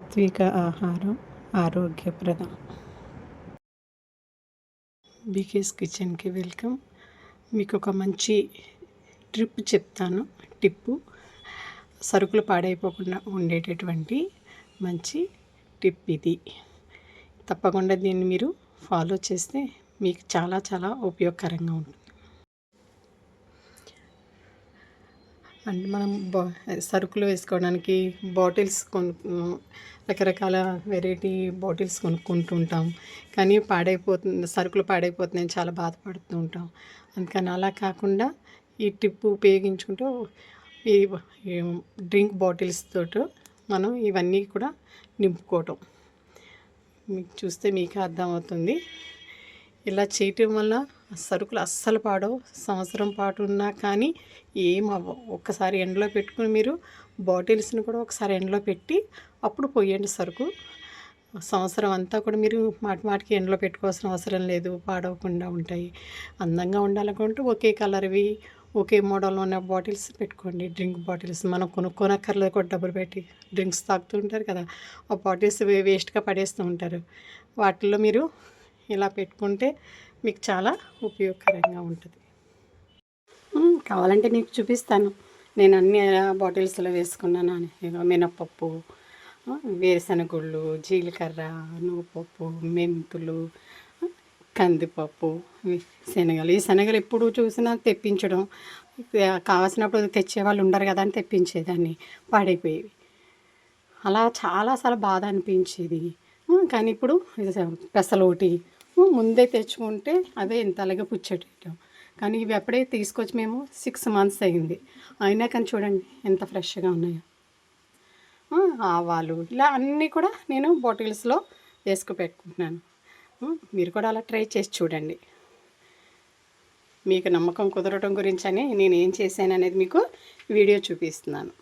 సాత్విక ఆహారం ఆరోగ్యప్రదం. బీకేస్ కిచెన్కి వెల్కమ్. మీకు ఒక మంచి ట్రిప్ చెప్తాను. సరుకులు పాడైపోకుండా ఉండేటటువంటి మంచి టిప్ ఇది. తప్పకుండా దీన్ని మీరు ఫాలో చేస్తే మీకు చాలా చాలా ఉపయోగకరంగా ఉంటుంది. అంటే మనం సరుకులు వేసుకోవడానికి బాటిల్స్ రకరకాల వెరైటీ బాటిల్స్ కొనుక్కుంటూ ఉంటాం. కానీ సరుకులు పాడైపోతున్నాయని చాలా బాధపడుతూ ఉంటాం. అందుకని అలా కాకుండా ఈ టిప్ ఉపయోగించుకుంటూ ఈ డ్రింక్ బాటిల్స్ తోటి మనం ఇవన్నీ కూడా నింపుకోవటం మీకు చూస్తే మీకే అర్థమవుతుంది. ఇలా చేయటం వల్ల సరుకులు అస్సలు పాడవు. సంవత్సరం పాటు ఉన్నా కానీ ఏమవ్వవు. ఒక్కసారి ఎండలో పెట్టుకుని మీరు బాటిల్స్ని కూడా ఒకసారి ఎండలో పెట్టి అప్పుడు పోయండి సరుకు. సంవత్సరం అంతా కూడా మీరు మాటికి ఎండలో పెట్టుకోవాల్సిన అవసరం లేదు. పాడవకుండా ఉంటాయి. అందంగా ఉండాలనుకుంటే ఒకే కలర్వి ఒకే మోడల్లో ఉన్న బాటిల్స్ పెట్టుకోండి. డ్రింక్ బాటిల్స్ మనం కొనుక్కోనక్కర్లేదు కూడా డబ్బులు పెట్టి డ్రింక్స్ తాగుతూ ఉంటారు కదా, ఆ బాటిల్స్ వేస్ట్గా పడేస్తూ ఉంటారు. వాటిల్లో మీరు ఇలా పెట్టుకుంటే మీకు చాలా ఉపయోగకరంగా ఉంటుంది. కావాలంటే నీకు చూపిస్తాను నేను అన్ని బాటిల్స్లో వేసుకున్నాను అని. మినపప్పు, వేరుశనగుళ్ళు, జీలకర్ర, నువ్వుపప్పు, మెంతులు, కందిపప్పు, శనగలు. ఈ శనగలు ఎప్పుడు చూసినా తెప్పించడం, కావాల్సినప్పుడు తెచ్చేవాళ్ళు ఉండరు కదా అని తెప్పించేదాన్ని, పాడైపోయేవి. అలా చాలా బాధ అనిపించేది. కానీ ఇప్పుడు పెసలోటి ముందే తెచ్చుకుంటే అదే ఇంతలాగా పుచ్చెట్టేయటం. కానీ ఇవి ఎప్పుడే తీసుకొచ్చి మేము 6 months అయింది. అయినా కానీ చూడండి ఎంత ఫ్రెష్గా ఉన్నాయో. ఆవాలు ఇలా అన్నీ కూడా నేను బాటిల్స్లో వేసుకు పెట్టుకుంటున్నాను. మీరు కూడా అలా ట్రై చేసి చూడండి. మీకు నమ్మకం కుదరటం గురించి అని నేను ఏం చేశాను అనేది మీకు వీడియో చూపిస్తున్నాను.